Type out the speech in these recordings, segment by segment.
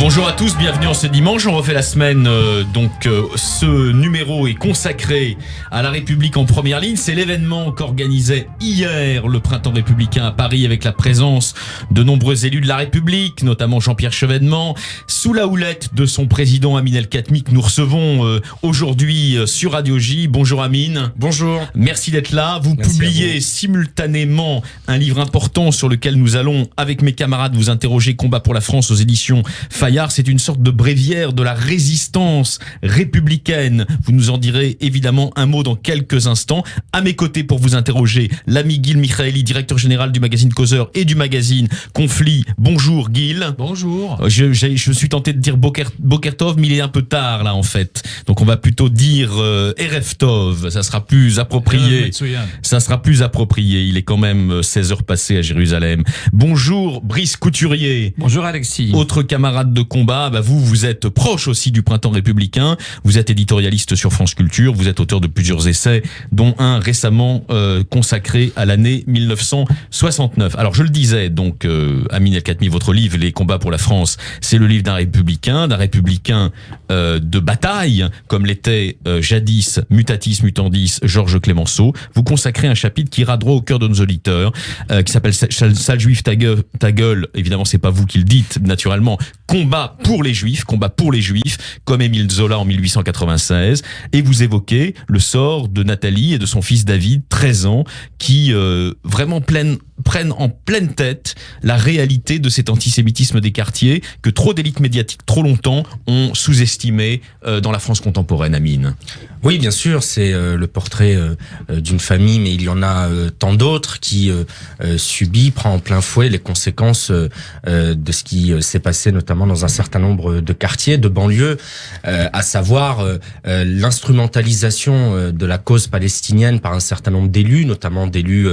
Bonjour à tous, bienvenue en ce dimanche. On refait la semaine, ce numéro est consacré à la République en première ligne. C'est l'événement qu'organisait hier le Printemps républicain à Paris avec la présence de nombreux élus de la République, notamment Jean-Pierre Chevènement. Sous la houlette de son président Amin El-Khatmi que nous recevons aujourd'hui sur Radio J. Bonjour Amin. Bonjour. Merci d'être là. Vous publiez simultanément un livre important sur lequel nous allons, avec mes camarades, vous interroger, Combat pour la France aux éditions Fayard. C'est une sorte de bréviaire de la résistance républicaine. Vous nous en direz évidemment un mot dans quelques instants. À mes côtés pour vous interroger, l'ami Gil Michaeli, directeur général du magazine Causeur et du magazine Conflit. Bonjour Gil. Bonjour. Je suis tenté de dire Boker Tov, mais il est un peu tard là en fait. Donc on va plutôt dire Erev Tov. Ça sera plus approprié. Ça sera plus approprié. Il est quand même 16 heures passées à Jérusalem. Bonjour Brice Couturier. Bonjour Alexis. Autre camarade de combat, vous êtes proche aussi du Printemps républicain. Vous êtes éditorialiste sur France Culture. Vous êtes auteur de plusieurs essais, dont un récemment consacré à l'année 1969. Alors je le disais, donc Amin El-Khatmi, votre livre Les combats pour la France, c'est le livre d'un républicain de bataille, comme l'était jadis mutatis mutandis Georges Clemenceau. Vous consacrez un chapitre qui ira droit au cœur de nos auditeurs, qui s'appelle Sale juif ta gueule. Évidemment, c'est pas vous qui le dites, naturellement. Combat pour les Juifs, comme Émile Zola en 1896. Et vous évoquez le sort de Nathalie et de son fils David, 13 ans, qui vraiment prennent en pleine tête la réalité de cet antisémitisme des quartiers que trop d'élites médiatiques, trop longtemps, ont sous-estimé dans la France contemporaine, Amin. Oui, bien sûr, c'est le portrait d'une famille, mais il y en a tant d'autres qui prend en plein fouet les conséquences de ce qui s'est passé notamment dans un certain nombre de quartiers, de banlieues, à savoir l'instrumentalisation de la cause palestinienne par un certain nombre d'élus, notamment d'élus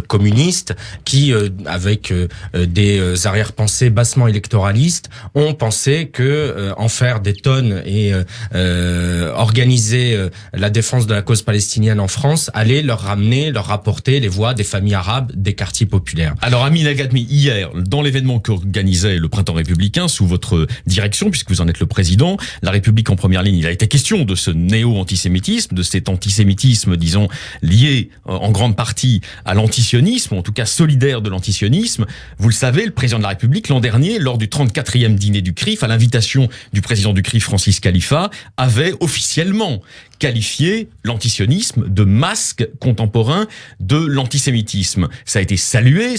communistes, qui, avec des arrière-pensées bassement électoralistes, ont pensé que en faire des tonnes et organiser la défense de la cause palestinienne en France allait leur rapporter les voix des familles arabes des quartiers populaires. Alors Amin El-Khatmi, hier, dans l'événement qu'organisait le Printemps républicain sous votre direction, puisque vous en êtes le président, la République en première ligne, il a été question de ce néo-antisémitisme, de cet antisémitisme, disons, lié en grande partie à l'antisionisme, en tout cas solidaire de l'antisionisme. Vous le savez, le président de la République, l'an dernier, lors du 34e dîner du CRIF, à l'invitation du président du CRIF, Francis Khalifa, avait officiellement qualifié l'antisionisme de masque contemporain de l'antisémitisme. Ça a été salué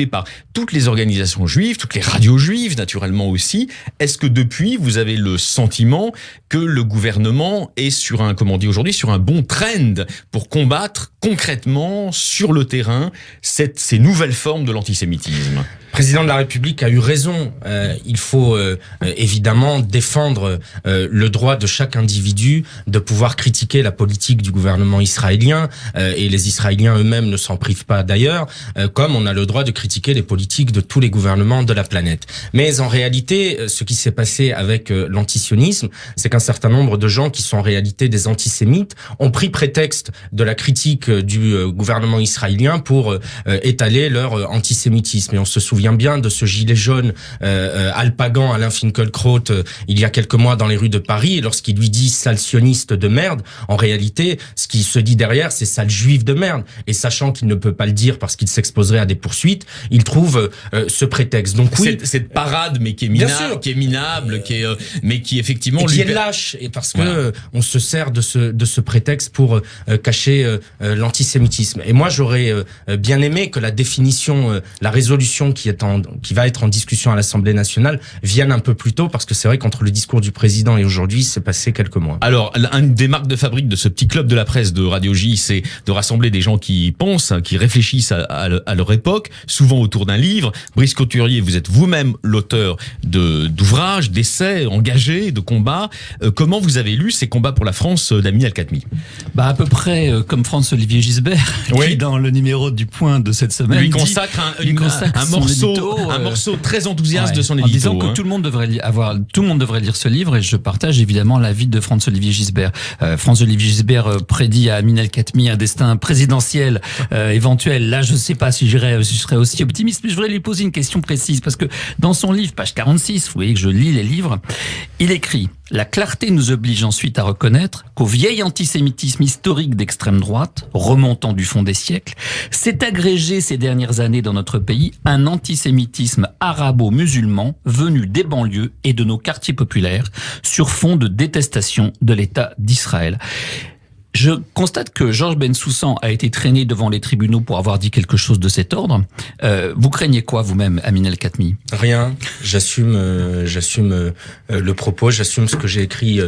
par toutes les organisations juives, toutes les radios juives, naturellement aussi. Est-ce que depuis, vous avez le sentiment que le gouvernement est sur un bon trend pour combattre concrètement sur le terrain ces nouvelles formes de l'antisémitisme? Le président de la République a eu raison. Il faut évidemment défendre le droit de chaque individu de pouvoir critiquer la politique du gouvernement israélien, et les Israéliens eux-mêmes ne s'en privent pas d'ailleurs, comme on a le droit de critiquer les politiques de tous les gouvernements de la planète. Mais en réalité, ce qui s'est passé avec l'antisionisme, c'est qu'un certain nombre de gens qui sont en réalité des antisémites ont pris prétexte de la critique du gouvernement israélien pour étaler leur antisémitisme. Et on se souvient bien de ce gilet jaune alpagan Alain Finkielkraut il y a quelques mois dans les rues de Paris, et lorsqu'il lui dit sale sioniste de merde, en réalité ce qui se dit derrière c'est sale juif de merde, et sachant qu'il ne peut pas le dire parce qu'il s'exposerait à des poursuites, il trouve ce prétexte. Donc oui, cette parade mais qui est minable, mais qui effectivement qui est lâche, et parce que on se sert de ce prétexte pour cacher l'antisémitisme. Et moi j'aurais bien aimé que la définition, la résolution qui va être en discussion à l'Assemblée nationale vienne un peu plus tôt, parce que c'est vrai qu'entre le discours du président et aujourd'hui, c'est passé quelques mois. Alors, une des marques de fabrique de ce petit club de la presse de Radio J, c'est de rassembler des gens qui pensent, qui réfléchissent à leur époque, souvent autour d'un livre. Brice Couturier, vous êtes vous-même l'auteur d'ouvrages, d'essais engagés, de combats. Comment vous avez lu ces combats pour la France d'Amin El-Khatmi? À peu près comme Franz-Olivier Gisbert, qui dans le numéro du Point de cette semaine lui consacre un morceau un morceau très enthousiaste de son édito. En disant que tout le monde devrait lire ce livre, et je partage évidemment l'avis de Franz-Olivier Gisbert. Franz-Olivier Gisbert prédit à Amin El-Khatmi un destin présidentiel éventuel. Là, je ne sais pas si je serais aussi optimiste, mais je voudrais lui poser une question précise, parce que dans son livre, page 46, vous voyez que je lis les livres, il écrit: la clarté nous oblige ensuite à reconnaître qu'au vieil antisémitisme historique d'extrême droite, remontant du fond des siècles, s'est agrégé ces dernières années dans notre pays un antisémitisme arabo-musulman venu des banlieues et de nos quartiers populaires sur fond de détestation de l'État d'Israël. Je constate que Georges Bensoussan a été traîné devant les tribunaux pour avoir dit quelque chose de cet ordre. Vous craignez quoi vous-même, Amin El-Khatmi ? Rien. J'assume le propos, j'assume ce que j'ai écrit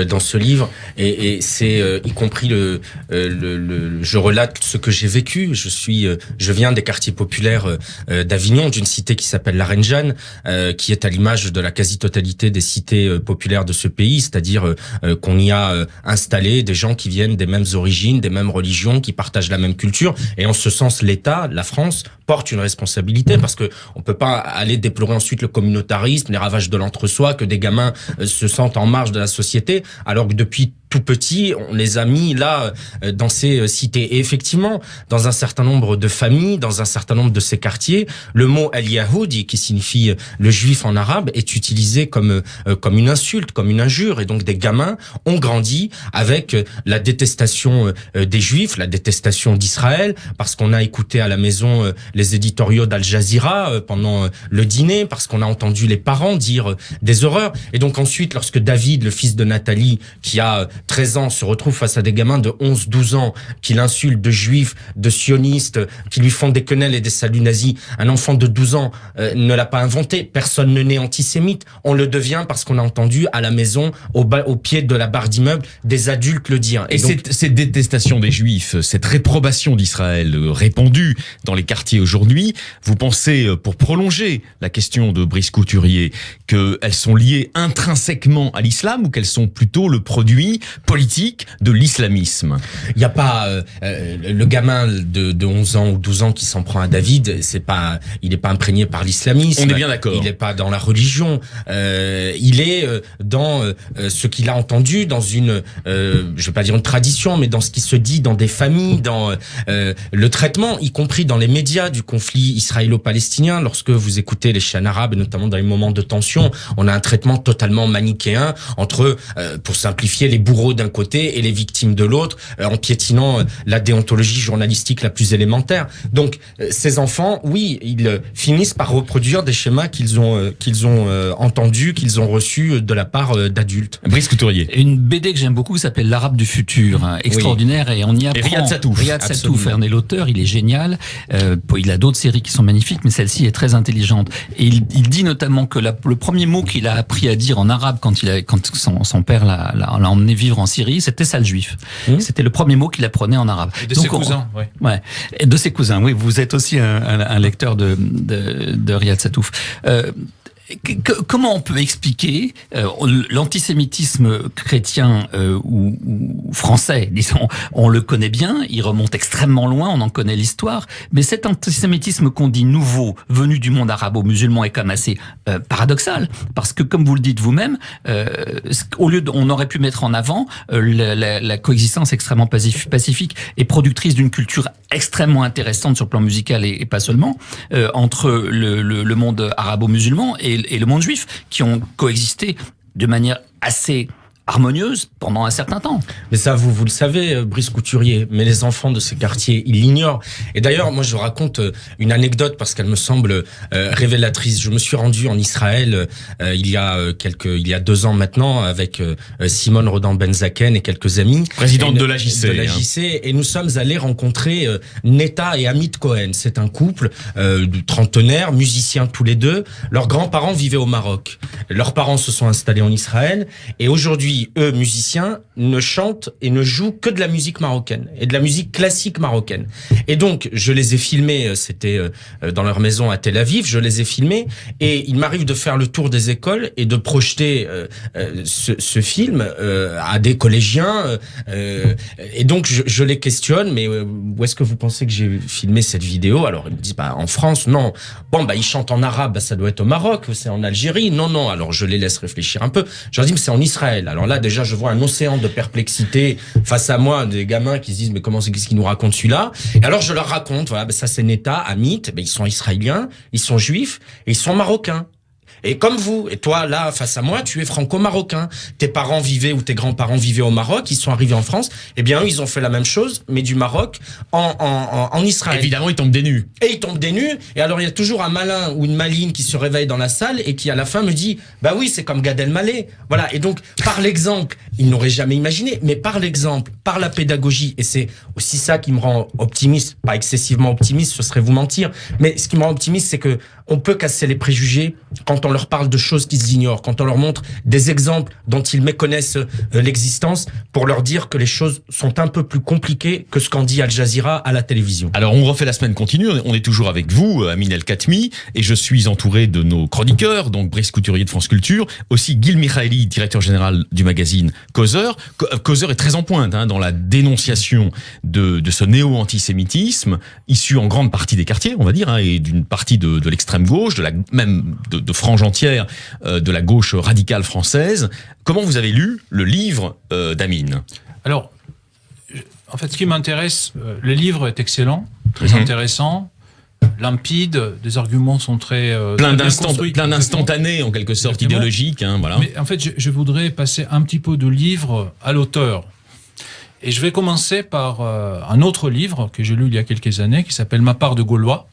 dans ce livre, et c'est y compris je relate ce que j'ai vécu. Je viens des quartiers populaires d'Avignon, d'une cité qui s'appelle la Reine Jeanne, qui est à l'image de la quasi-totalité des cités populaires de ce pays, c'est-à-dire qu'on y a installé des gens qui viennent des mêmes origines, des mêmes religions, qui partagent la même culture. Et en ce sens, l'État, la France, porte une responsabilité, parce que on peut pas aller déplorer ensuite le communautarisme, les ravages de l'entre-soi, que des gamins se sentent en marge de la société, alors que depuis tout petit, on les a mis là, dans ces cités. Et effectivement, dans un certain nombre de familles, dans un certain nombre de ces quartiers, le mot al-Yahoudi, qui signifie le juif en arabe, est utilisé comme une insulte, comme une injure. Et donc des gamins ont grandi avec la détestation des juifs, la détestation d'Israël, parce qu'on a écouté à la maison les éditoriaux d'Al Jazeera pendant le dîner, parce qu'on a entendu les parents dire des horreurs. Et donc ensuite, lorsque David, le fils de Nathalie, qui a 13 ans, se retrouve face à des gamins de 11-12 ans qui l'insultent de juifs, de sionistes, qui lui font des quenelles et des saluts nazis. Un enfant de 12 ans ne l'a pas inventé. Personne ne naît antisémite. On le devient parce qu'on a entendu à la maison, au pied de la barre d'immeuble, des adultes le dire. Et donc, cette détestation des juifs, cette réprobation d'Israël répandue dans les quartiers aujourd'hui, vous pensez, pour prolonger la question de Brice Couturier, qu'elles sont liées intrinsèquement à l'islam, ou qu'elles sont plutôt le produit politique de l'islamisme? Il n'y a pas le gamin de 11 ans ou 12 ans qui s'en prend à David, il n'est pas imprégné par l'islamisme. On est bien d'accord. Il n'est pas dans la religion. Il est dans ce qu'il a entendu dans une, je vais pas dire une tradition, mais dans ce qui se dit dans des familles, dans le traitement, y compris dans les médias du conflit israélo-palestinien. Lorsque vous écoutez les chaînes arabes, et notamment dans les moments de tension, on a un traitement totalement manichéen entre, pour simplifier, les bourreaux d'un côté et les victimes de l'autre, en piétinant la déontologie journalistique la plus élémentaire. Donc, ces enfants, oui, ils finissent par reproduire des schémas qu'ils ont entendus, qu'ils ont reçus de la part d'adultes. Brice Couturier. Une BD que j'aime beaucoup s'appelle L'Arabe du futur, extraordinaire, et on y apprend. Et Riyad Satouf en est l'auteur, il est génial. Il a d'autres séries qui sont magnifiques, mais celle-ci est très intelligente. Et il dit notamment que le premier mot qu'il a appris à dire en arabe quand son père l'a emmené vivre en Syrie, c'était sale juif. C'était le premier mot qu'il apprenait en arabe. Et de ses cousins, ouais. Et de ses cousins, oui. Vous êtes aussi un lecteur de Riyad Satouf. Comment on peut expliquer l'antisémitisme chrétien ou français, disons, on le connaît bien, il remonte extrêmement loin, on en connaît l'histoire, mais cet antisémitisme qu'on dit nouveau, venu du monde arabo-musulman, est quand même assez paradoxal, parce que comme vous le dites vous-même, on aurait pu mettre en avant la coexistence extrêmement pacifique et productrice d'une culture extrêmement intéressante sur le plan musical et pas seulement, entre le monde arabo-musulman et le monde juif, qui ont coexisté de manière assez harmonieuse pendant un certain temps. Mais ça, vous le savez, Brice Couturier, mais les enfants de ces quartiers, ils l'ignorent. Et d'ailleurs, moi, je raconte une anecdote parce qu'elle me semble révélatrice. Je me suis rendu en Israël il y a 2 ans maintenant avec Simone Rodan-Benzaken et quelques amis. Présidente de l'AJC. De l'AJC, et nous sommes allés rencontrer Netta et Amit Cohen. C'est un couple de trentenaires, musiciens tous les deux. Leurs grands-parents vivaient au Maroc. Leurs parents se sont installés en Israël, et aujourd'hui, qui, eux, musiciens, ne chantent et ne jouent que de la musique marocaine et de la musique classique marocaine. Et donc, je les ai filmés, c'était dans leur maison à Tel Aviv, je les ai filmés et il m'arrive de faire le tour des écoles et de projeter ce film à des collégiens. Et donc, je les questionne, mais où est-ce que vous pensez que j'ai filmé cette vidéo? Alors, ils me disent, en France, non. Bon, ils chantent en arabe, ça doit être au Maroc, c'est en Algérie. Non. Alors, je les laisse réfléchir un peu. Je leur dis, mais c'est en Israël. Alors là, déjà, je vois un océan de perplexité face à moi, des gamins qui se disent, mais qu'est-ce qu'il nous raconte celui-là? Et alors, je leur raconte, voilà, ça c'est Neta, Amit, ils sont israéliens, ils sont juifs, et ils sont marocains. Et comme vous, et toi, là, face à moi, tu es franco-marocain. Tes parents vivaient ou tes grands-parents vivaient au Maroc, ils sont arrivés en France. Eh bien, eux, ils ont fait la même chose, mais du Maroc en Israël. Évidemment, ils tombent des nus. Et ils tombent des nus. Et alors, il y a toujours un malin ou une maline qui se réveille dans la salle et qui, à la fin, me dit, bah oui, c'est comme Gad Elmaleh. Voilà. Et donc, par l'exemple, ils n'auraient jamais imaginé, mais par l'exemple, par la pédagogie, et c'est aussi ça qui me rend optimiste, pas excessivement optimiste, ce serait vous mentir, mais ce qui me rend optimiste, c'est que on peut casser les préjugés quand on leur parle de choses qu'ils ignorent, quand on leur montre des exemples dont ils méconnaissent l'existence, pour leur dire que les choses sont un peu plus compliquées que ce qu'en dit Al Jazeera à la télévision. Alors, on refait la semaine continue. On est toujours avec vous, Amine El Khatmi, et je suis entouré de nos chroniqueurs, donc Brice Couturier de France Culture, aussi Gil Mikhaeli, directeur général du magazine Causeur. Causeur est très en pointe dans la dénonciation de ce néo-antisémitisme, issu en grande partie des quartiers, on va dire, et d'une partie de l'extrême gauche, de frange entière de la gauche radicale française. Comment vous avez lu le livre d'Amine? Alors, en fait, ce qui m'intéresse, le livre est excellent, très intéressant, limpide, des arguments sont très plein d'instantanés en quelque sorte. Exactement. Idéologiques. Voilà. Mais en fait, je voudrais passer un petit peu du livre à l'auteur. Et je vais commencer par un autre livre que j'ai lu il y a quelques années, qui s'appelle Ma part de Gaulois,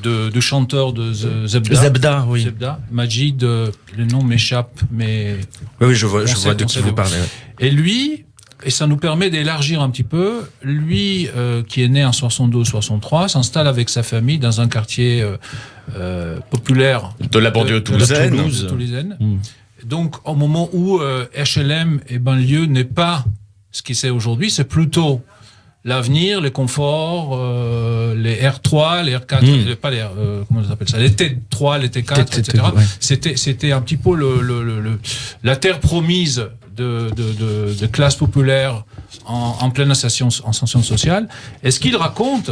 de chanteur de Zebda. Oui. Zebda. Majid, le nom m'échappe, mais... Oui, je vois de qui vous parlez. Et lui, et ça nous permet d'élargir un petit peu, lui, qui est né en 72-63, s'installe avec sa famille dans un quartier populaire de la banlieue toulousaine. Donc, au moment où HLM et banlieue n'est pas ce qui c'est aujourd'hui, c'est plutôt l'avenir, les conforts, les R3, les R4, pas les comment on appelle ça, les T3, les T4, etc. Ouais. C'était un petit peu la terre promise de classe populaire en pleine ascension sociale. Et ce qu'il raconte,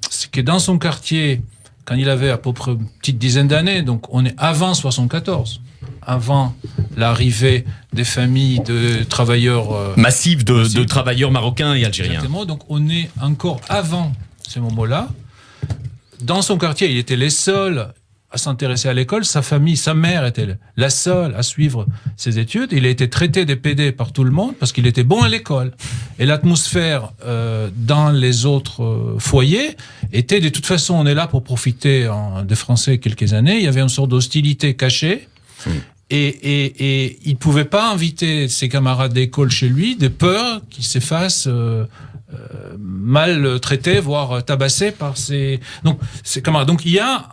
c'est que dans son quartier, quand il avait à peu près une petite dizaine d'années, donc on est avant 74, avant l'arrivée des familles de travailleurs massifs de travailleurs marocains et algériens. Exactement, donc on est encore avant ces moments-là. Dans son quartier, il était les seuls à s'intéresser à l'école. Sa famille, sa mère était la seule à suivre ses études. Il a été traité des PD par tout le monde parce qu'il était bon à l'école. Et l'atmosphère dans les autres foyers était, de toute façon, on est là pour profiter des Français quelques années. Il y avait une sorte d'hostilité cachée. Et il ne pouvait pas inviter ses camarades d'école chez lui, de peur qu'il se fasse mal traité, voire tabassé par ses camarades. Donc il y a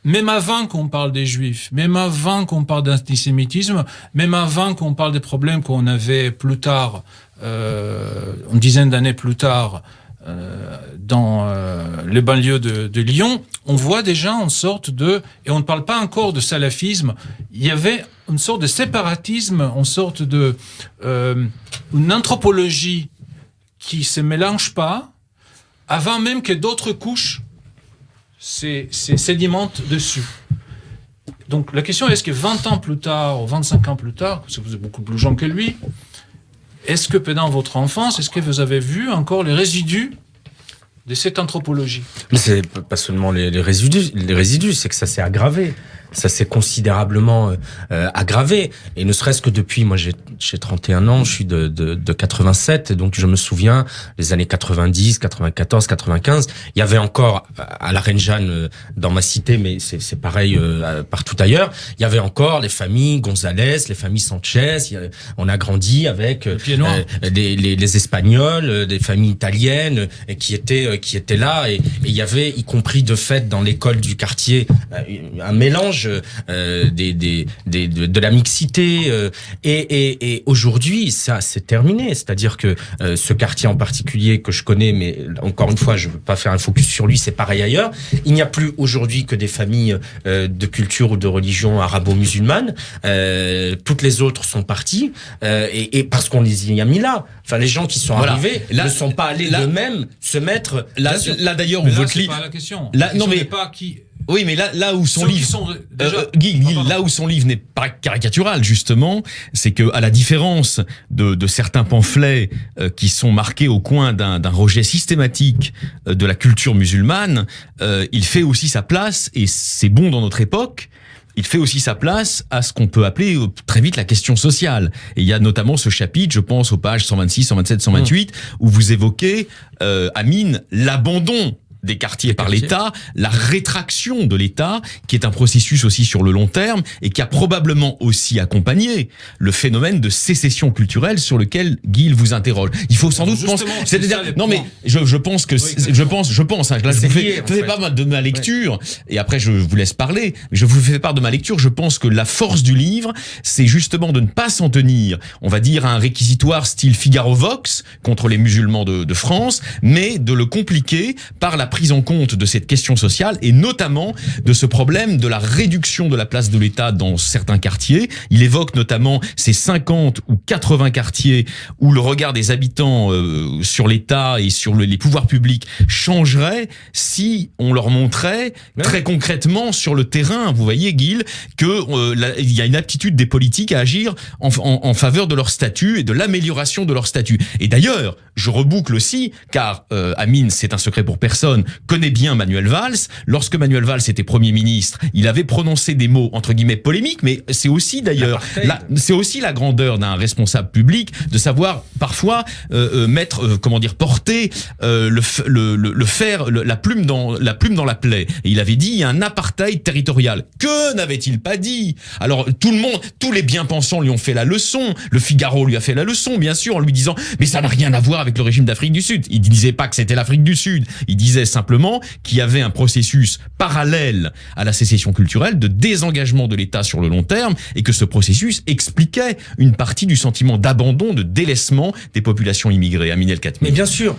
même avant qu'on parle des Juifs, même avant qu'on parle d'antisémitisme, même avant qu'on parle des problèmes qu'on avait plus tard, une dizaine d'années plus tard, dans les banlieues de Lyon, on voit déjà une sorte et on ne parle pas encore de salafisme, il y avait une sorte de séparatisme, une sorte de une anthropologie qui se mélange pas, avant même que d'autres couches sédimentent dessus. Donc la question est, est-ce que 20 ans plus tard, ou 25 ans plus tard, parce que vous êtes beaucoup plus jeune que lui, est-ce que pendant votre enfance, est-ce que vous avez vu encore les résidus de cette anthropologie? Mais c'est pas seulement les résidus, c'est que ça s'est aggravé. Ça s'est considérablement aggravé. Et ne serait-ce que depuis, moi j'ai 31 ans, je suis de 87, et donc je me souviens, les années 90, 94, 95, il y avait encore, à la Reine Jeanne, dans ma cité, mais c'est pareil partout ailleurs, il y avait encore les familles González, les familles Sanchez, on a grandi avec les Espagnols, des familles italiennes, qui étaient là, et il y avait, y compris de fait dans l'école du quartier, un mélange partage, de la mixité. Et aujourd'hui, ça, c'est terminé. C'est-à-dire que ce quartier en particulier que je connais, mais encore une fois, je ne veux pas faire un focus sur lui, c'est pareil ailleurs. Il n'y a plus aujourd'hui que des familles de culture ou de religion arabo-musulmane. Toutes les autres sont parties. Et parce qu'on les y a mis là. Enfin, les gens qui sont arrivés ne sont pas allés eux-mêmes se mettre... Là d'ailleurs, Mais là, votre c'est livre... pas la question. Là, La question non, mais- n'est pas qui... Oui, mais là où son Ceux qui livre... sont déjà- Guy, pardon. là où son livre n'est pas caricatural, justement, c'est que, à la différence de certains pamphlets qui sont marqués au coin d'un rejet systématique de la culture musulmane, il fait aussi sa place, et c'est bon dans notre époque, il fait aussi sa place à ce qu'on peut appeler très vite la question sociale. Et il y a notamment ce chapitre, je pense aux pages 126, 127, 128, où vous évoquez, Amine, l'abandon des quartiers par l'État, la rétraction de l'État, qui est un processus aussi sur le long terme et qui a probablement aussi accompagné le phénomène de sécession culturelle sur lequel Guy vous interroge. Il faut sans doute penser, Justement, c'est-à-dire, c'est ça, les non mais points. je pense que je pense, hein, là je C'est vous lié, en fais fait. pas de ma lecture et après je vous laisse parler. Mais je vous fais part de ma lecture. Je pense que la force du livre, c'est justement de ne pas s'en tenir, on va dire, à un réquisitoire style Figaro Vox contre les musulmans de France, mais de le compliquer par la prise en compte de cette question sociale et notamment de ce problème de la réduction de la place de l'État dans certains quartiers. Il évoque notamment ces 50 ou 80 quartiers où le regard des habitants sur l'État et sur les pouvoirs publics changerait si on leur montrait très concrètement sur le terrain, vous voyez Guy, que il y a une aptitude des politiques à agir en faveur de leur statut et de l'amélioration de leur statut. Et d'ailleurs, je reboucle aussi, car Amine, c'est un secret pour personne, connaît bien Manuel Valls. Lorsque Manuel Valls était Premier ministre, il avait prononcé des mots entre guillemets polémiques, mais c'est aussi d'ailleurs c'est aussi la grandeur d'un responsable public de savoir parfois porter la plume dans la plaie. Et il avait dit il y a un apartheid territorial. Que n'avait-il pas dit? Alors tous les bien-pensants lui ont fait la leçon. Le Figaro lui a fait la leçon, bien sûr, en lui disant mais ça n'a rien à voir avec le régime d'Afrique du Sud. Il disait pas que c'était l'Afrique du Sud. Il disait simplement qu'il y avait un processus parallèle à la sécession culturelle de désengagement de l'État sur le long terme et que ce processus expliquait une partie du sentiment d'abandon, de délaissement des populations immigrées. Amine El-Khatmi. Mais bien sûr,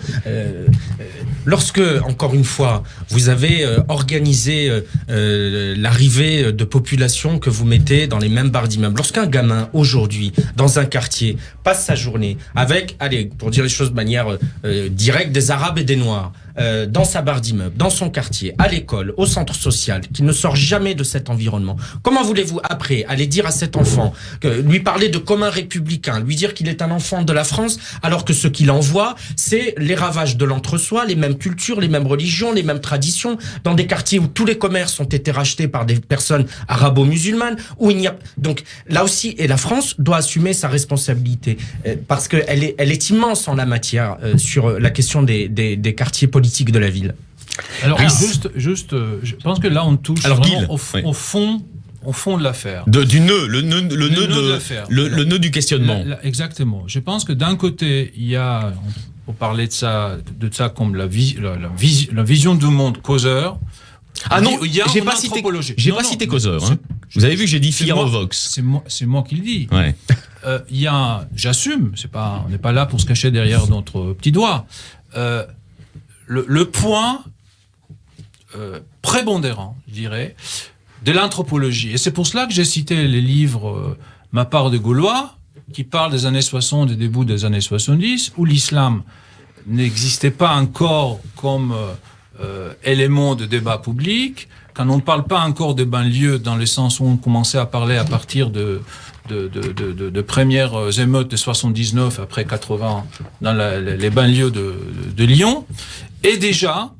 lorsque, encore une fois, vous avez organisé l'arrivée de populations que vous mettez dans les mêmes barres d'immeubles, lorsqu'un gamin, aujourd'hui, dans un quartier, passe sa journée avec, allez, pour dire les choses de manière directe, des Arabes et des Noirs, dans sa barre d'immeuble, dans son quartier, à l'école, au centre social, qui ne sort jamais de cet environnement. Comment voulez-vous après aller dire à cet enfant, lui parler de commun républicain, lui dire qu'il est un enfant de la France, alors que ce qu'il envoie, c'est les ravages de l'entre-soi, les mêmes cultures, les mêmes religions, les mêmes traditions, dans des quartiers où tous les commerces ont été rachetés par des personnes arabo-musulmanes, où il n'y a... Donc là aussi, et la France doit assumer sa responsabilité, parce qu'elle est immense en la matière, sur la question des quartiers politiques de la ville. Alors, je pense que là, on touche Alors, vraiment Guy, au fond de l'affaire. Du nœud, le nœud de l'affaire. le nœud du questionnement. Exactement. Je pense que d'un côté, il y a, on parlait de ça comme la vision du monde causeur. Ah non, il y a j'ai en pas cité anthropologie. cité Causeur. Hein. Vous avez vu que j'ai dit Figaro Vox. C'est moi qui le dis. Ouais. Il y a, j'assume, on n'est pas là pour se cacher derrière notre petit doigt. Le point prépondérant, je dirais, de l'anthropologie. Et c'est pour cela que j'ai cité les livres Ma part de Gaulois, qui parlent des années 60 et début des années 70, où l'islam n'existait pas encore comme élément de débat public, quand on ne parle pas encore des banlieues dans le sens où on commençait à parler à partir de premières émeutes de 79 après 80 dans les banlieues de Lyon. Et déjà,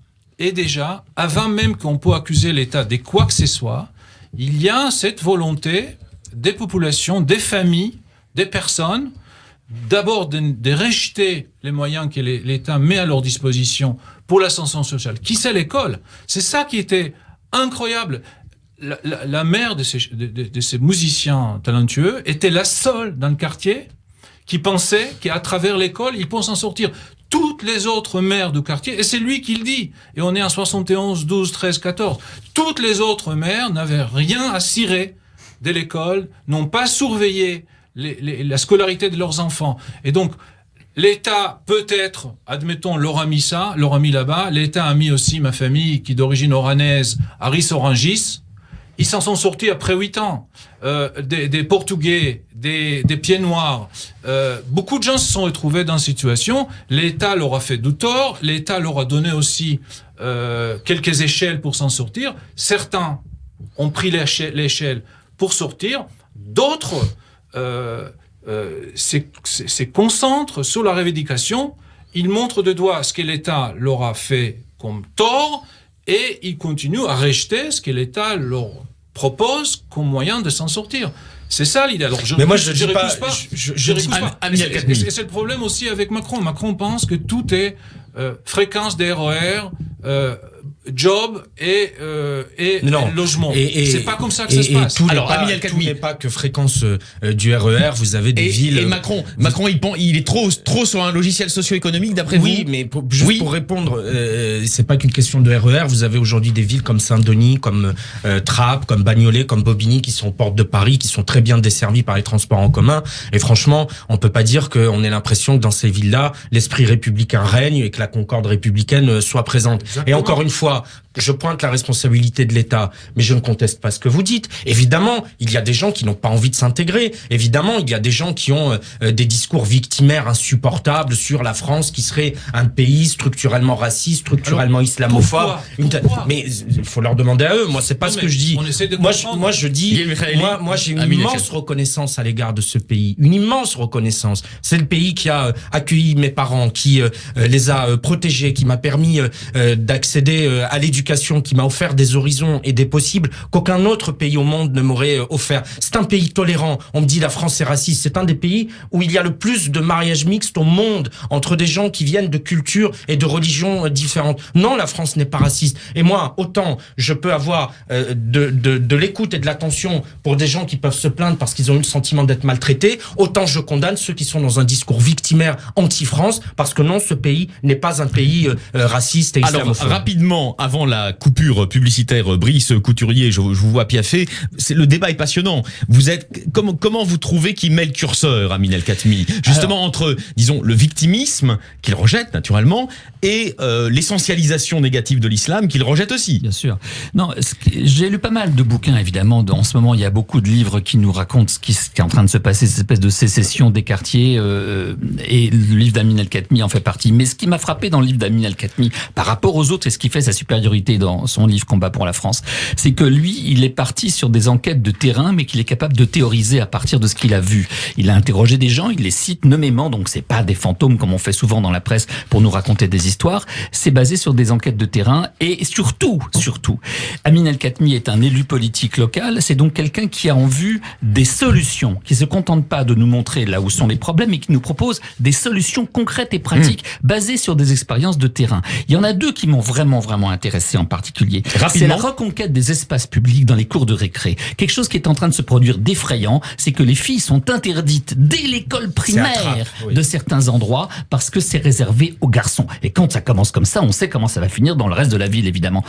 avant même qu'on peut accuser l'État de quoi que ce soit, il y a cette volonté des populations, des familles, des personnes, d'abord de rejeter les moyens que l'État met à leur disposition pour l'ascension sociale. Qui c'est l'école? C'est ça qui était incroyable. La mère de ces musiciens talentueux était la seule dans le quartier qui pensait qu'à travers l'école, ils pourraient s'en sortir. Toutes les autres maires de quartier, et c'est lui qui le dit, et on est en 71, 12, 13, 14, toutes les autres maires n'avaient rien à cirer de l'école, n'ont pas surveillé la scolarité de leurs enfants. Et donc, l'État, peut-être, admettons, leur a mis ça, leur a mis là-bas, l'État a mis aussi ma famille, qui est d'origine oranaise, à Ris-Orangis. Ils s'en sont sortis après 8 ans. Des Portugais, des pieds noirs. Beaucoup de gens se sont retrouvés dans cette situation. L'État leur a fait du tort. L'État leur a donné aussi quelques échelles pour s'en sortir. Certains ont pris l'échelle pour sortir. D'autres se concentrent sur la revendication. Ils montrent de doigt ce que l'État leur a fait comme tort. Et ils continuent à rejeter ce que l'État leur propose comme moyen de s'en sortir. C'est ça l'idée. Alors, mais moi, je dis pas. Je dis pas. Et c'est le problème aussi avec Macron. Macron pense que tout est fréquence des RER, job et logement. C'est pas comme ça que ça se passe. Tout n'est pas que fréquence du RER. Vous avez des villes. Et Macron, il est trop sur un logiciel socio-économique d'après vous. Oui, mais pour répondre, c'est pas qu'une question de RER. Vous avez aujourd'hui des villes comme Saint-Denis, comme Trappes, comme Bagnolet, comme Bobigny, qui sont aux portes de Paris, qui sont très bien desservies par les transports en commun. Et franchement, on peut pas dire qu'on ait l'impression que dans ces villes-là, l'esprit républicain règne et que la concorde républicaine soit présente. Exactement. Et encore une fois, je pointe la responsabilité de l'État, mais je ne conteste pas ce que vous dites. Évidemment, il y a des gens qui n'ont pas envie de s'intégrer. Évidemment, il y a des gens qui ont des discours victimaires insupportables sur la France, qui serait un pays structurellement raciste, structurellement islamophobe. Pourquoi Mais il faut leur demander à eux. Moi, c'est pas ce que je dis. Moi, je dis, moi, j'ai une immense reconnaissance à l'égard de ce pays. Une immense reconnaissance. C'est le pays qui a accueilli mes parents, qui les a protégés, qui m'a permis d'accéder à l'éducation, qui m'a offert des horizons et des possibles qu'aucun autre pays au monde ne m'aurait offert. C'est un pays tolérant. On me dit la France est raciste. C'est un des pays où il y a le plus de mariages mixtes au monde entre des gens qui viennent de cultures et de religions différentes. Non, la France n'est pas raciste. Et moi, autant je peux avoir de l'écoute et de l'attention pour des gens qui peuvent se plaindre parce qu'ils ont eu le sentiment d'être maltraités, autant je condamne ceux qui sont dans un discours victimaire anti-France, parce que non, ce pays n'est pas un pays raciste et islamophobe. Alors, rapidement, avant la coupure publicitaire, Brice Couturier, je vous vois piaffer. Le débat est passionnant. Comment vous trouvez qu'il met le curseur, Amin El-Khatmi, justement entre, disons, le victimisme qu'il rejette naturellement et l'essentialisation négative de l'islam qu'il rejette aussi. Bien sûr. Non, j'ai lu pas mal de bouquins, évidemment. En ce moment, il y a beaucoup de livres qui nous racontent ce qui est en train de se passer, cette espèce de sécession des quartiers, et le livre d'Amin El-Khatmi en fait partie. Mais ce qui m'a frappé dans le livre d'Amin El-Khatmi, par rapport aux autres, et ce qui fait sa supériorité dans son livre Combat pour la France, c'est que lui, il est parti sur des enquêtes de terrain, mais qu'il est capable de théoriser à partir de ce qu'il a vu. Il a interrogé des gens, il les cite nommément, donc c'est pas des fantômes comme on fait souvent dans la presse pour nous raconter des histoires, c'est basé sur des enquêtes de terrain, et surtout, Amin El-Khatmi est un élu politique local, c'est donc quelqu'un qui a en vue des solutions, qui se contente pas de nous montrer là où sont les problèmes, mais qui nous propose des solutions concrètes et pratiques, basées sur des expériences de terrain. Il y en a deux qui m'ont vraiment intéressé en particulier. C'est la reconquête des espaces publics dans les cours de récré. Quelque chose qui est en train de se produire d'effrayant, c'est que les filles sont interdites dès l'école primaire de certains endroits parce que c'est réservé aux garçons. Et quand ça commence comme ça, on sait comment ça va finir dans le reste de la ville, évidemment.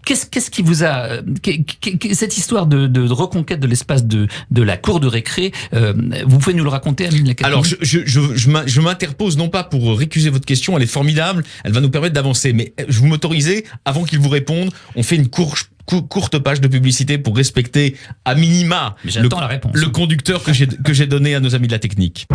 Qu'est-ce qui vous a... cette histoire de reconquête de l'espace de la cour de récré, vous pouvez nous le raconter, Amin El-Khatmi? Alors, je m'interpose non pas pour récuser votre question, elle est formidable, elle va nous permettre d'avancer, mais je vous m'autorisez, avant qu'il vous réponde, on fait une courte page de publicité pour respecter à minima le conducteur que j'ai donné à nos amis de la technique.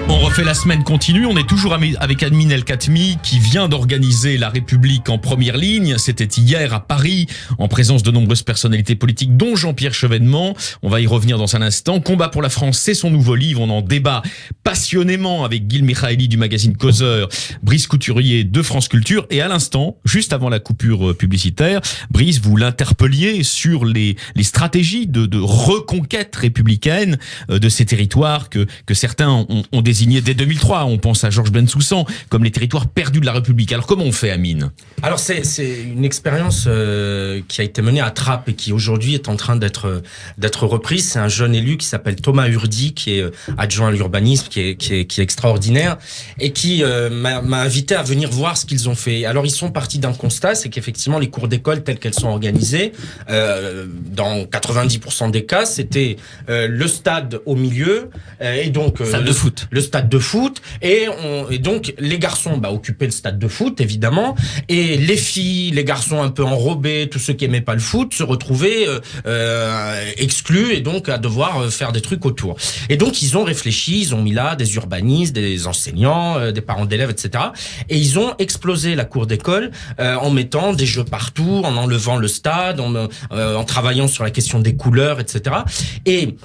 On refait la semaine continue, on est toujours avec Amin El-Khatmi qui vient d'organiser la République en première ligne. C'était hier à Paris, en présence de nombreuses personnalités politiques, dont Jean-Pierre Chevènement. On va y revenir dans un instant. Combat pour la France, c'est son nouveau livre. On en débat passionnément avec Guil Mikhaëli du magazine Causeur, Brice Couturier de France Culture. Et à l'instant, juste avant la coupure publicitaire, Brice, vous l'interpelliez sur les stratégies de reconquête républicaine de ces territoires que certains ont désigné dès 2003, on pense à Georges Bensoussan comme les territoires perdus de la République. Alors comment on fait, Amine? Alors c'est une expérience qui a été menée à Trappes et qui aujourd'hui est en train d'être reprise. C'est un jeune élu qui s'appelle Thomas Urdi, qui est adjoint à l'urbanisme, qui est extraordinaire et qui m'a invité à venir voir ce qu'ils ont fait. Alors ils sont partis d'un constat, c'est qu'effectivement les cours d'école telles qu'elles sont organisées, dans 90% des cas, c'était le stade au milieu et donc le stade de foot et donc les garçons occupaient le stade de foot évidemment et les filles, les garçons un peu enrobés, tous ceux qui aimaient pas le foot se retrouvaient exclus et donc à devoir faire des trucs autour. Et donc ils ont réfléchi, ils ont mis là des urbanistes, des enseignants, des parents d'élèves, etc. Et ils ont explosé la cour d'école en mettant des jeux partout, en enlevant le stade, en travaillant sur la question des couleurs, etc. Et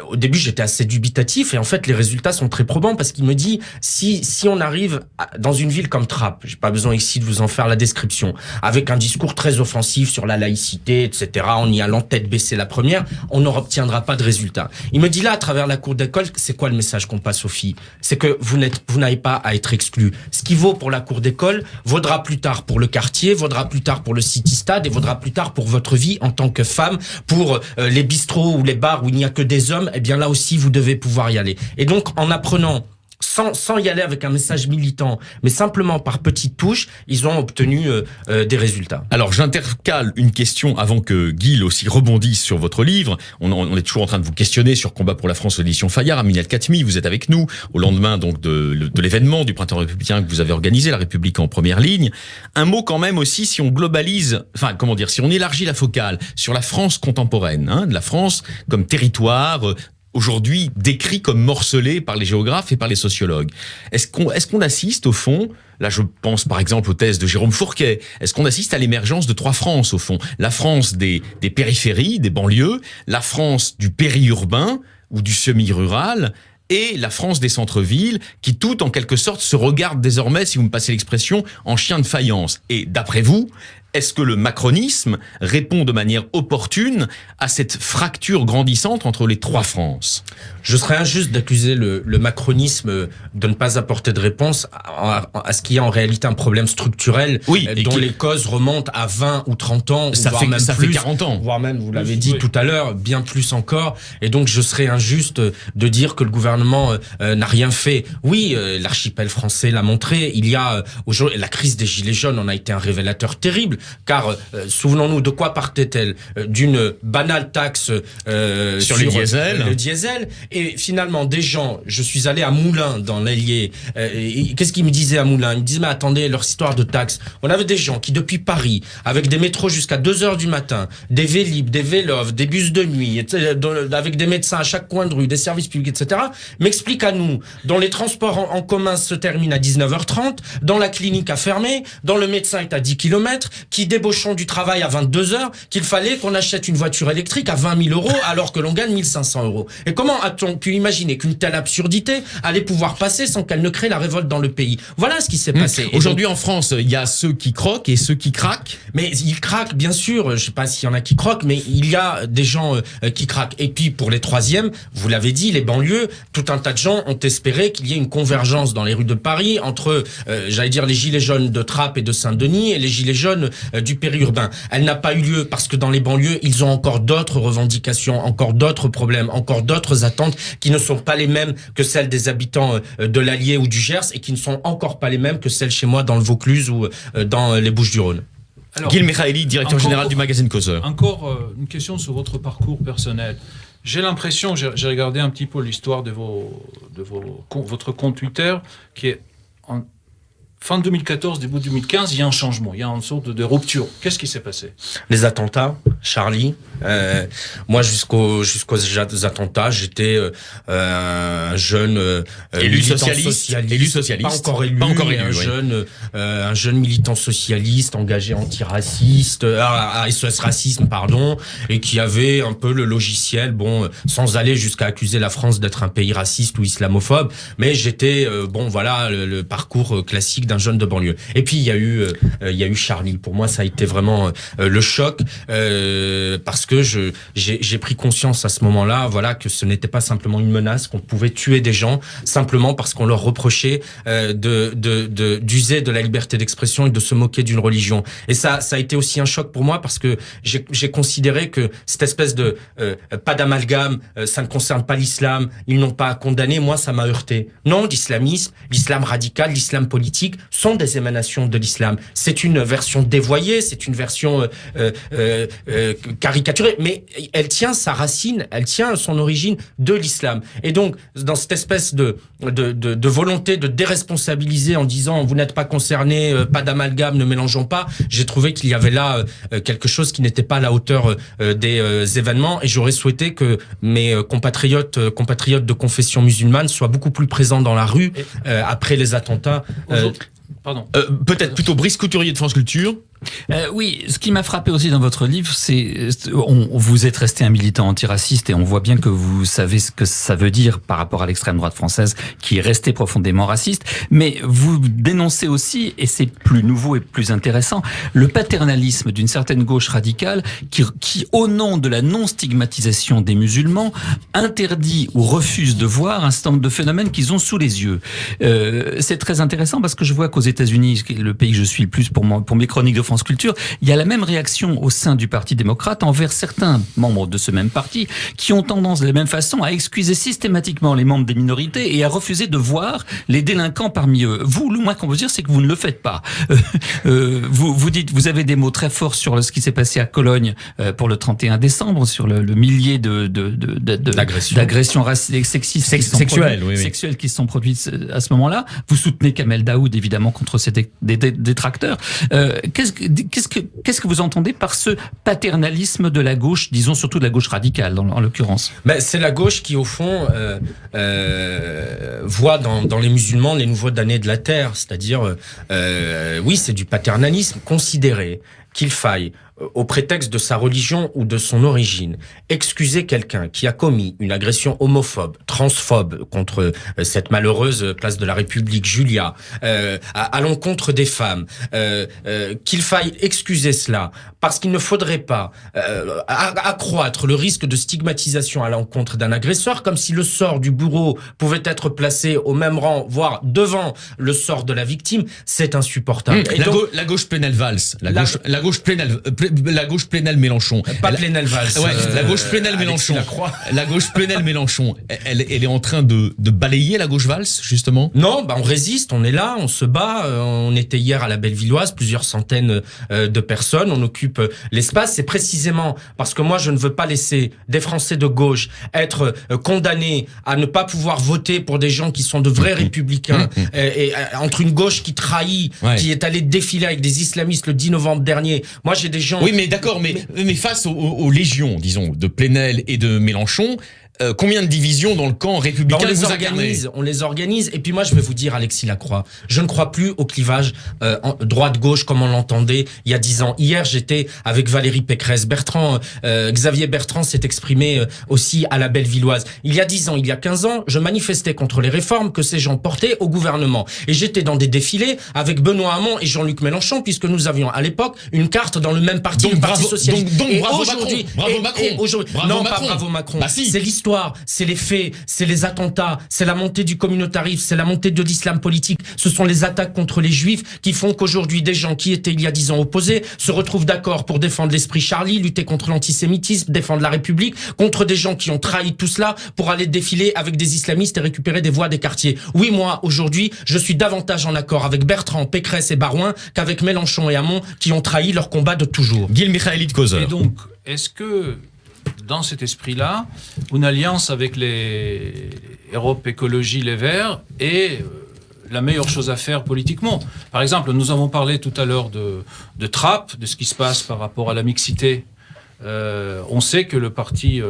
au début, j'étais assez dubitatif et en fait, les résultats sont très probants parce qu'il me dit si on arrive dans une ville comme Trappes, j'ai pas besoin ici de vous en faire la description, avec un discours très offensif sur la laïcité, etc., en y allant tête baissée la première, on n'obtiendra pas de résultats. Il me dit là, à travers la cour d'école, c'est quoi le message qu'on passe aux filles? C'est que vous n'avez pas à être exclus. Ce qui vaut pour la cour d'école vaudra plus tard pour le quartier, vaudra plus tard pour le city-stade et vaudra plus tard pour votre vie en tant que femme, pour les bistrots ou les bars où il n'y a que des hommes, eh bien là aussi vous devez pouvoir y aller. Et donc en apprenant sans y aller avec un message militant, mais simplement par petites touches, ils ont obtenu des résultats. Alors j'intercale une question avant que Guil aussi rebondisse sur votre livre. On est toujours en train de vous questionner sur Combat pour la France aux éditions Fayard. Amine El-Khatmi, vous êtes avec nous au lendemain donc de l'événement du Printemps républicain que vous avez organisé, La République en première ligne. Un mot quand même aussi si on globalise, si on élargit la focale sur la France contemporaine, de la France comme territoire aujourd'hui décrit comme morcelé par les géographes et par les sociologues. Est-ce qu'on assiste au fond, là je pense par exemple aux thèses de Jérôme Fourquet, est-ce qu'on assiste à l'émergence de trois France au fond? La France des périphéries, des banlieues, la France du périurbain ou du semi-rural, et la France des centres-villes, qui toutes en quelque sorte se regardent désormais, si vous me passez l'expression, en chien de faïence. Et d'après vous, est-ce que le macronisme répond de manière opportune à cette fracture grandissante entre les trois France? Je serais injuste d'accuser le macronisme de ne pas apporter de réponse à ce qui est en réalité un problème structurel dont les causes remontent à 20 ou 30 ans, ça fait 40 ans. Voire même, vous l'avez dit tout à l'heure, bien plus encore. Et donc je serais injuste de dire que le gouvernement n'a rien fait. Oui, l'archipel français l'a montré. Il y a aujourd'hui la crise des Gilets jaunes en a été un révélateur terrible. Car souvenons-nous de quoi partait-elle? D'une banale taxe sur le diesel. Et finalement, des gens, je suis allé à Moulins dans l'Allier. Qu'est-ce qu'ils me disaient à Moulins? Ils me disaient mais attendez, leur histoire de taxe. On avait des gens qui depuis Paris, avec des métros jusqu'à 2h du matin, des Vélib, des Véloves, des bus de nuit, avec des médecins à chaque coin de rue, des services publics, etc. m'expliquent à nous, dont les transports en commun se terminent à 19h30, dont la clinique a fermé, dont le médecin est à 10 km, qui débauchons du travail à 22h, qu'il fallait qu'on achète une voiture électrique à 20 000 euros alors que l'on gagne 1 500 euros. Et comment a-t-on pu imaginer qu'une telle absurdité allait pouvoir passer sans qu'elle ne crée la révolte dans le pays? Voilà ce qui s'est passé. Aujourd'hui en France, il y a ceux qui croquent et ceux qui craquent. Mais ils craquent, bien sûr. Je sais pas s'il y en a qui croquent, mais il y a des gens qui craquent. Et puis pour les troisièmes, vous l'avez dit, les banlieues, tout un tas de gens ont espéré qu'il y ait une convergence dans les rues de Paris entre, les gilets jaunes de Trappes et de Saint-Denis et les gilets jaunes du périurbain. Elle n'a pas eu lieu parce que dans les banlieues, ils ont encore d'autres revendications, encore d'autres problèmes, encore d'autres attentes qui ne sont pas les mêmes que celles des habitants de l'Allier ou du Gers et qui ne sont encore pas les mêmes que celles chez moi dans le Vaucluse ou dans les Bouches-du-Rhône. Guil Mikhaëli, directeur général du magazine Causeur. Encore une question sur votre parcours personnel. J'ai l'impression, j'ai regardé un petit peu l'histoire de votre compte Twitter, qui est fin 2014, début 2015, il y a un changement, il y a une sorte de rupture. Qu'est-ce qui s'est passé? Les attentats, Charlie. Moi, jusqu'aux attentats, j'étais un jeune élu socialiste. Pas encore élu, un jeune militant socialiste, engagé antiraciste, SOS Racisme, pardon, et qui avait un peu le logiciel, sans aller jusqu'à accuser la France d'être un pays raciste ou islamophobe, mais j'étais, le parcours classique d'un jeune de banlieue. Et puis il y a eu Charlie. Pour moi, ça a été vraiment le choc. parce que j'ai pris conscience à ce moment-là, voilà, que ce n'était pas simplement une menace, qu'on pouvait tuer des gens simplement parce qu'on leur reprochait d'user de la liberté d'expression et de se moquer d'une religion. Et ça a été aussi un choc pour moi parce que j'ai considéré que cette espèce de pas d'amalgame, ça ne concerne pas l'islam, ils n'ont pas à condamner, moi ça m'a heurté. Non, l'islamisme, l'islam radical, l'islam politique sont des émanations de l'islam. C'est une version dévoyée, c'est une version caricaturée, mais elle tient sa racine, elle tient son origine de l'islam. Et donc, dans cette espèce de volonté de déresponsabiliser en disant vous n'êtes pas concerné, pas d'amalgame, ne mélangeons pas, j'ai trouvé qu'il y avait là quelque chose qui n'était pas à la hauteur des événements, et j'aurais souhaité que mes compatriotes de confession musulmane soient beaucoup plus présents dans la rue après les attentats. Pardon. Peut-être plutôt Brice Couturier de France Culture. Oui, ce qui m'a frappé aussi dans votre livre, vous êtes resté un militant antiraciste et on voit bien que vous savez ce que ça veut dire par rapport à l'extrême droite française qui est restée profondément raciste, mais vous dénoncez aussi, et c'est plus nouveau et plus intéressant, le paternalisme d'une certaine gauche radicale qui au nom de la non-stigmatisation des musulmans, interdit ou refuse de voir un certain nombre de phénomènes qu'ils ont sous les yeux. C'est très intéressant parce que je vois qu'aux États-Unis, le pays que je suis le plus pour mes chroniques de France Culture, il y a la même réaction au sein du Parti démocrate envers certains membres de ce même parti qui ont tendance de la même façon à excuser systématiquement les membres des minorités et à refuser de voir les délinquants parmi eux. Vous, le moins qu'on peut dire, c'est que vous ne le faites pas. Vous dites, vous avez des mots très forts sur ce qui s'est passé à Cologne pour le 31 décembre, sur le millier d'agressions racistes, sexistes, sexuelles qui se sont produites à ce moment-là. Vous soutenez Kamel Daoud, évidemment, contre ses détracteurs. Qu'est-ce que vous entendez par ce paternalisme de la gauche, disons surtout de la gauche radicale en l'occurrence? C'est la gauche qui au fond voit dans les musulmans les nouveaux damnés de la terre, c'est-à-dire oui, c'est du paternalisme, considérer qu'il faille au prétexte de sa religion ou de son origine, excuser quelqu'un qui a commis une agression homophobe, transphobe contre cette malheureuse place de la République, Julia, à l'encontre des femmes, qu'il faille excuser cela, parce qu'il ne faudrait pas accroître le risque de stigmatisation à l'encontre d'un agresseur, comme si le sort du bourreau pouvait être placé au même rang, voire devant le sort de la victime, c'est insupportable. La gauche Plenel-Valls, la gauche Plenel-Mélenchon. Pas Plenel-Valls. La gauche Plenel-Mélenchon. La gauche Plenel-Mélenchon. Elle est en train de balayer la gauche Valls, justement? Non, on résiste, on est là, on se bat. On était hier à la Bellevilloise, plusieurs centaines de personnes. On occupe l'espace. C'est précisément parce que moi, je ne veux pas laisser des Français de gauche être condamnés à ne pas pouvoir voter pour des gens qui sont de vrais républicains. Et entre une gauche qui trahit, qui est allée défiler avec des islamistes le 10 novembre dernier. Moi, j'ai des gens... Oui, mais d'accord, mais face aux légions, disons, de Plenel et de Mélenchon, combien de divisions dans le camp républicain on les organise. Et puis moi, je vais vous dire, Alexis Lacroix, je ne crois plus au clivage droite-gauche comme on l'entendait il y a 10 ans. Hier, j'étais avec Valérie Pécresse. Xavier Bertrand s'est exprimé aussi à la Bellevilloise. Il y a 10 ans, il y a 15 ans, je manifestais contre les réformes que ces gens portaient au gouvernement. Et j'étais dans des défilés avec Benoît Hamon et Jean-Luc Mélenchon, puisque nous avions à l'époque une carte dans le même parti, le Parti Socialiste. Donc bravo Macron. Bravo Macron. Pas bravo Macron. C'est l'histoire. C'est les faits, c'est les attentats, c'est la montée du communautarisme, c'est la montée de l'islam politique, ce sont les attaques contre les juifs qui font qu'aujourd'hui des gens qui étaient il y a 10 ans opposés se retrouvent d'accord pour défendre l'esprit Charlie, lutter contre l'antisémitisme, défendre la République, contre des gens qui ont trahi tout cela pour aller défiler avec des islamistes et récupérer des voix des quartiers. Oui, moi, aujourd'hui, je suis davantage en accord avec Bertrand, Pécresse et Barouin qu'avec Mélenchon et Hamon qui ont trahi leur combat de toujours. Gil Michaeli de Causeur. Et donc, est-ce que dans cet esprit-là, une alliance avec les Europe Écologie Les Verts est la meilleure chose à faire politiquement? Par exemple, nous avons parlé tout à l'heure de Trappes, de ce qui se passe par rapport à la mixité. On sait que le parti,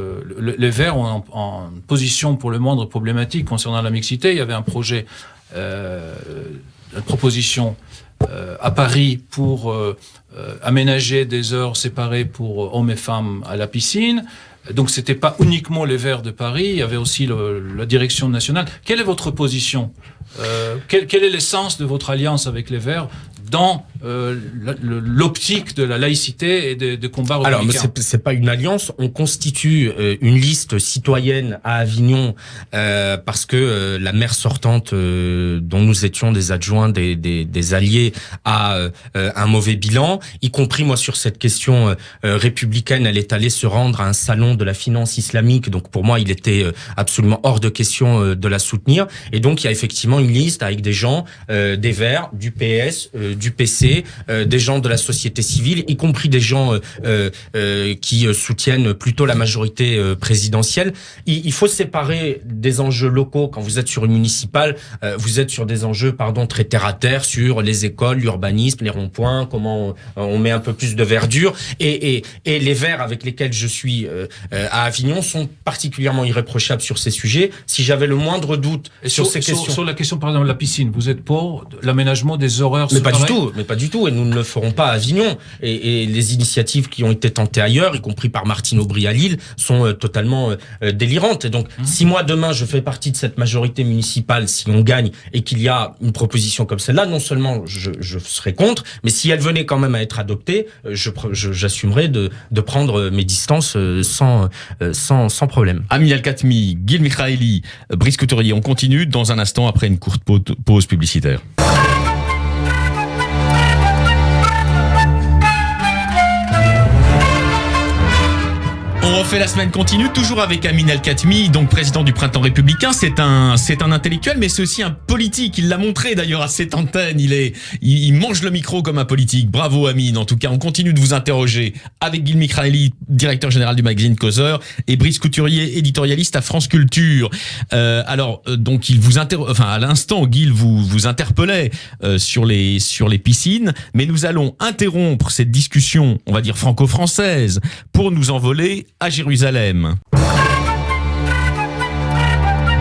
les Verts ont en position pour le moindre problématique concernant la mixité. Il y avait un projet, une proposition à Paris pour aménager des heures séparées pour hommes et femmes à la piscine. Donc c'était pas uniquement les Verts de Paris, il y avait aussi la direction nationale. Quelle est votre position? Quel est l'essence de votre alliance avec les Verts dans l'optique de la laïcité et des combats Alors, mais républicains. c'est pas une alliance. On constitue une liste citoyenne à Avignon parce que la maire sortante, dont nous étions des adjoints, des alliés, a un mauvais bilan. Y compris moi sur cette question républicaine, elle est allée se rendre à un salon de la finance islamique. Donc pour moi, il était absolument hors de question de la soutenir. Et donc il y a effectivement une liste avec des gens des Verts, du PS, du PC, des gens de la société civile, y compris des gens qui soutiennent plutôt la majorité présidentielle. Il faut séparer des enjeux locaux. Quand vous êtes sur une municipale, vous êtes sur des enjeux, très terre à terre, sur les écoles, l'urbanisme, les ronds-points, comment on met un peu plus de verdure. Et les Verts avec lesquels je suis à Avignon sont particulièrement irréprochables sur ces sujets. Si j'avais le moindre doute Et sur ces questions... Sur la question, par exemple, de la piscine, vous êtes pour l'aménagement des horaires Mais pas séparés? du tout, et nous ne le ferons pas à Avignon. Et les initiatives qui ont été tentées ailleurs, y compris par Martine Aubry à Lille, sont totalement délirantes. Et donc, si moi demain je fais partie de cette majorité municipale, si on gagne et qu'il y a une proposition comme celle-là, non seulement je serai contre, mais si elle venait quand même à être adoptée, j'assumerai de prendre mes distances sans problème. Amin Al-Khatmi, Guil Mikhaeli, Brice Couturier. On continue dans un instant après une courte pause publicitaire. On refait la semaine continue, toujours avec Amin Al-Khatmi, donc président du Printemps républicain. C'est un intellectuel, mais c'est aussi un politique. Il l'a montré d'ailleurs à cette antenne. Il mange le micro comme un politique. Bravo Amin. En tout cas, on continue de vous interroger avec Guil Mikhaeli, directeur général du magazine Causeur, et Brice Couturier, éditorialiste à France Culture. Donc il vous à l'instant, Guil vous interpellait sur les piscines, mais nous allons interrompre cette discussion, on va dire franco-française, pour nous envoler à Jérusalem.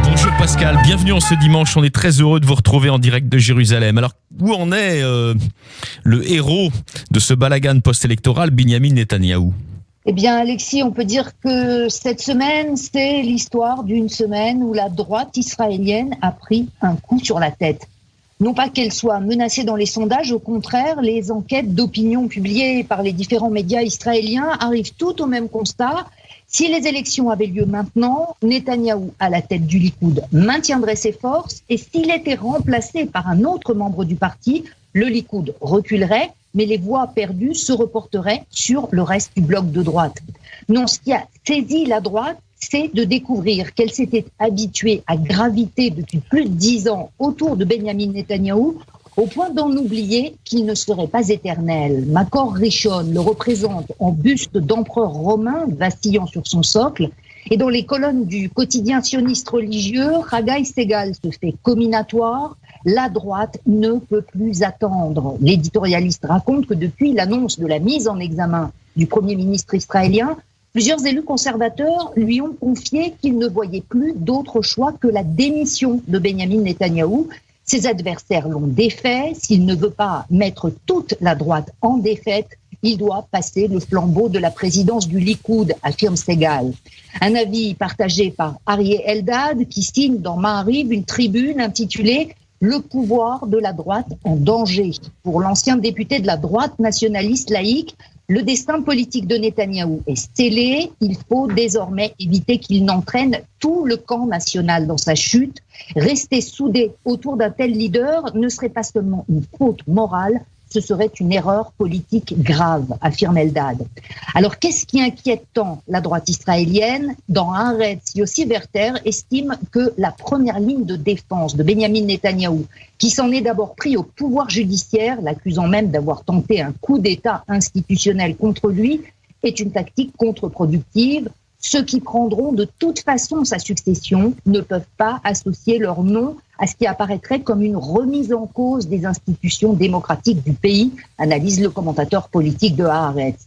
Bonjour Pascal, bienvenue en ce dimanche. On est très heureux de vous retrouver en direct de Jérusalem. Alors, où en est le héros de ce balagan post-électoral, Binyamin Netanyahou? Eh bien, Alexis, on peut dire que cette semaine, c'est l'histoire d'une semaine où la droite israélienne a pris un coup sur la tête. Non pas qu'elle soit menacée dans les sondages, au contraire, les enquêtes d'opinion publiées par les différents médias israéliens arrivent toutes au même constat. Si les élections avaient lieu maintenant, Netanyahou, à la tête du Likoud, maintiendrait ses forces, et s'il était remplacé par un autre membre du parti, le Likoud reculerait, mais les voix perdues se reporteraient sur le reste du bloc de droite. Non, ce qui a saisi la droite, c'est de découvrir qu'elle s'était habituée à graviter depuis plus de 10 ans autour de Benyamin Netanyahou, au point d'en oublier qu'il ne serait pas éternel. Makor Rishon le représente en buste d'empereur romain, vacillant sur son socle, et dans les colonnes du quotidien sioniste religieux, Haggai Segal se fait comminatoire. La droite ne peut plus attendre. L'éditorialiste raconte que depuis l'annonce de la mise en examen du Premier ministre israélien, plusieurs élus conservateurs lui ont confié qu'ils ne voyaient plus d'autre choix que la démission de Benyamin Netanyahou. Ses adversaires l'ont défait. S'il ne veut pas mettre toute la droite en défaite, il doit passer le flambeau de la présidence du Likoud, affirme Segal. Un avis partagé par Arié Eldad, qui signe dans Maariv une tribune intitulée « Le pouvoir de la droite en danger ». Pour l'ancien député de la droite nationaliste laïque, le destin politique de Netanyahou est scellé. Il faut désormais éviter qu'il n'entraîne tout le camp national dans sa chute. Rester soudé autour d'un tel leader ne serait pas seulement une faute morale, ce serait une erreur politique grave, affirme Eldad. Alors, qu'est-ce qui inquiète tant la droite israélienne? Dans Haaretz, Yossi Werther estime que la première ligne de défense de Benyamin Netanyahou, qui s'en est d'abord pris au pouvoir judiciaire, l'accusant même d'avoir tenté un coup d'État institutionnel contre lui, est une tactique contre-productive. Ceux qui prendront de toute façon sa succession ne peuvent pas associer leur nom à ce qui apparaîtrait comme une remise en cause des institutions démocratiques du pays, analyse le commentateur politique de Haaretz.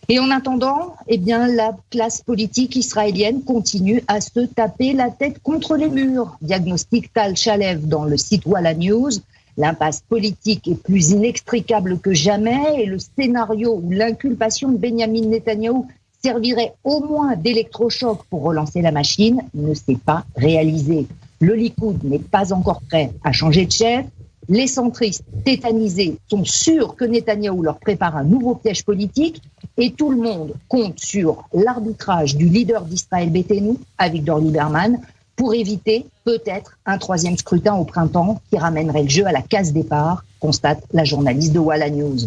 Et en attendant, la classe politique israélienne continue à se taper la tête contre les murs. Diagnostic Tal Shalev dans le site Walla News. L'impasse politique est plus inextricable que jamais et le scénario où l'inculpation de Benyamin Netanyahou servirait au moins d'électrochoc pour relancer la machine ne s'est pas réalisé. Le Likoud n'est pas encore prêt à changer de chef Les centristes tétanisés sont sûrs que Netanyahou leur prépare un nouveau piège politique et tout le monde compte sur l'arbitrage du leader d'Israël Beitenu, Avigdor Lieberman, pour éviter peut-être un troisième scrutin au printemps qui ramènerait le jeu à la case départ, constate la journaliste de Walla News.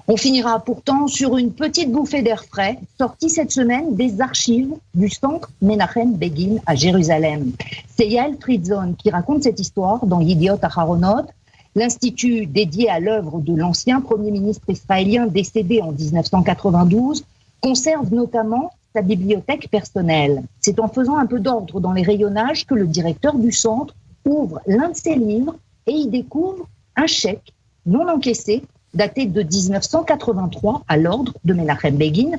On finira pourtant sur une petite bouffée d'air frais, sortie cette semaine des archives du centre Menachem Begin à Jérusalem. C'est Yael Fritzon qui raconte cette histoire dans Yediot Aharonot. L'institut dédié à l'œuvre de l'ancien Premier ministre israélien décédé en 1992 conserve notamment sa bibliothèque personnelle. C'est en faisant un peu d'ordre dans les rayonnages que le directeur du centre ouvre l'un de ses livres et y découvre un chèque non encaissé daté de 1983 à l'ordre de Menachem Begin.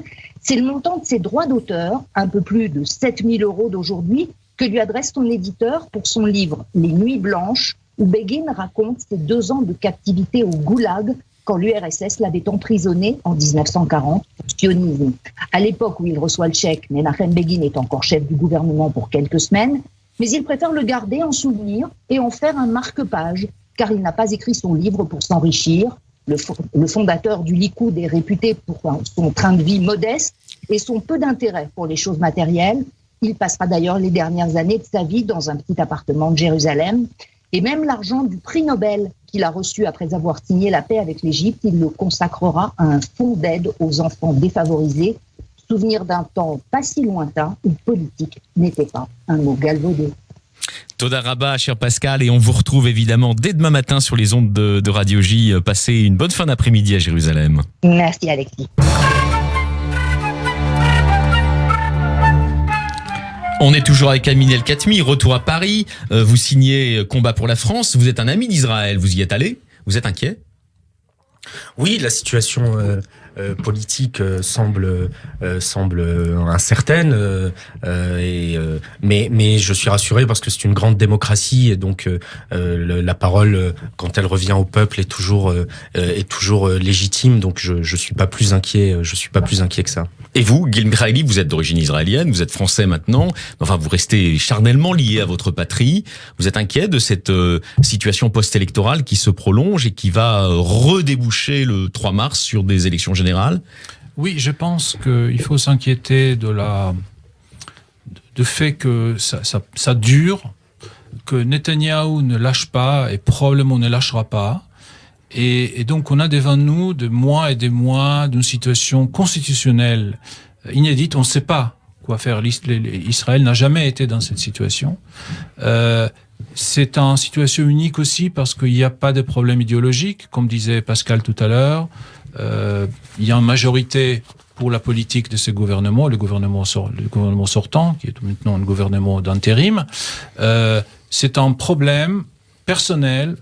C'est le montant de ses droits d'auteur, un peu plus de 7 000 € d'aujourd'hui, que lui adresse son éditeur pour son livre « Les Nuits Blanches », où Begin raconte ses 2 ans de captivité au Goulag quand l'URSS l'avait emprisonné en 1940 pour sionisme. À l'époque où il reçoit le chèque, Menachem Begin est encore chef du gouvernement pour quelques semaines, mais il préfère le garder en souvenir et en faire un marque-page, car il n'a pas écrit son livre pour s'enrichir. Le fondateur du Likoud est réputé pour son train de vie modeste et son peu d'intérêt pour les choses matérielles. Il passera d'ailleurs les dernières années de sa vie dans un petit appartement de Jérusalem. Et même l'argent du prix Nobel qu'il a reçu après avoir signé la paix avec l'Égypte, il le consacrera à un fonds d'aide aux enfants défavorisés. Souvenir d'un temps pas si lointain où politique n'était pas un mot galvaudé. Toda Rabba, cher Pascal, et on vous retrouve évidemment dès demain matin sur les ondes de Radio J. Passez une bonne fin d'après-midi à Jérusalem. Merci Alexis. On est toujours avec Amin El-Khatmi, retour à Paris. Vous signez Combat pour la France. Vous êtes un ami d'Israël. Vous y êtes allé? Vous êtes inquiet? Oui, la situation politique semble incertaine, mais je suis rassuré parce que c'est une grande démocratie et donc la parole, quand elle revient au peuple, est toujours légitime. Donc je suis pas plus inquiet que ça. Et vous, Gil Michaeli, vous êtes d'origine israélienne, vous êtes français maintenant. Enfin, vous restez charnellement lié à votre patrie. Vous êtes inquiet de cette situation post-électorale qui se prolonge et qui va redéboucher le 3 mars sur des élections générales? Oui, je pense qu'il faut s'inquiéter du fait que ça dure, que Netanyahou ne lâche pas et probablement ne lâchera pas. Et donc on a devant nous des mois et des mois d'une situation constitutionnelle inédite. On ne sait pas quoi faire. Israël n'a jamais été dans cette situation. C'est une situation unique aussi parce qu'il n'y a pas de problème idéologique, comme disait Pascal tout à l'heure. Il y a une majorité pour la politique de ce gouvernement, le gouvernement sortant, qui est maintenant un gouvernement d'intérim. C'est un problème personnel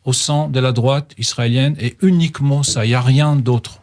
au sein de la droite israélienne et uniquement ça, il n'y a rien d'autre.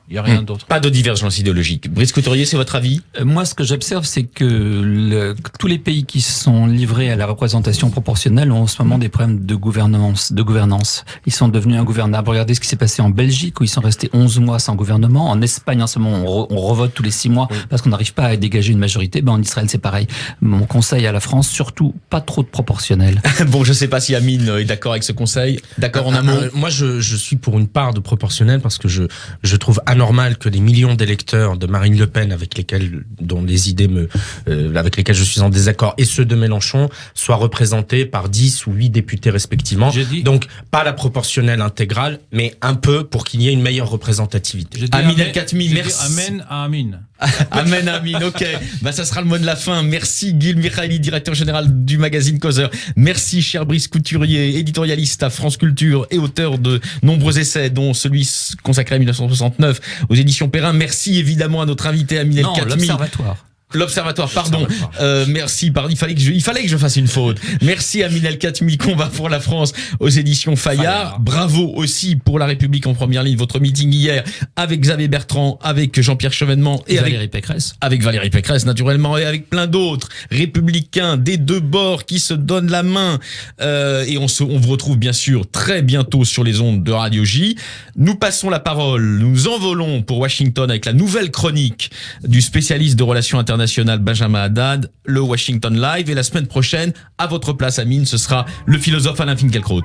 Pas de divergence idéologique. Brice Couturier, c'est votre avis? Moi, ce que j'observe, c'est que tous les pays qui sont livrés à la représentation proportionnelle ont en ce moment des problèmes de gouvernance. Ils sont devenus ingouvernables. Regardez ce qui s'est passé en Belgique, où ils sont restés 11 mois sans gouvernement. En Espagne, en ce moment, on revote tous les 6 mois parce qu'on n'arrive pas à dégager une majorité. En Israël, c'est pareil. Mon conseil à la France, surtout, pas trop de proportionnel. Bon, je sais pas si Amin est d'accord avec ce conseil. D'accord en un mot? Moi, je suis pour une part de proportionnel parce que je trouve anormal que des millions d'électeurs de Marine Le Pen avec lesquels je suis en désaccord et ceux de Mélenchon soient représentés par 10 ou 8 députés respectivement. Donc pas la proportionnelle intégrale, mais un peu pour qu'il y ait une meilleure représentativité. Amin El-Khatmi, merci. Amen à Amin. Amen, Amin, ok. Ça sera le mot de la fin. Merci Gil Michaeli, directeur général du magazine Causeur. Merci cher Brice Couturier, éditorialiste à France Culture et auteur de nombreux essais, dont celui consacré à 1969 aux éditions Perrin. Merci évidemment à notre invité Amin El-Khatmi. L'Observatoire, pardon. Merci, il fallait que je fasse une faute. Merci Amin El-Khatmi, Combat pour la France aux éditions Fayard. Bravo aussi pour La République en première ligne, votre meeting hier avec Xavier Bertrand, avec Jean-Pierre Chevènement et Valérie Pécresse. Avec Valérie Pécresse, naturellement, et avec plein d'autres républicains des deux bords qui se donnent la main. Et on vous retrouve bien sûr très bientôt sur les ondes de Radio J. Nous passons la parole, nous envolons pour Washington avec la nouvelle chronique du spécialiste de relations internationales Benjamin Haddad, le Washington Live, et la semaine prochaine, à votre place Amin, ce sera le philosophe Alain Finkielkraut.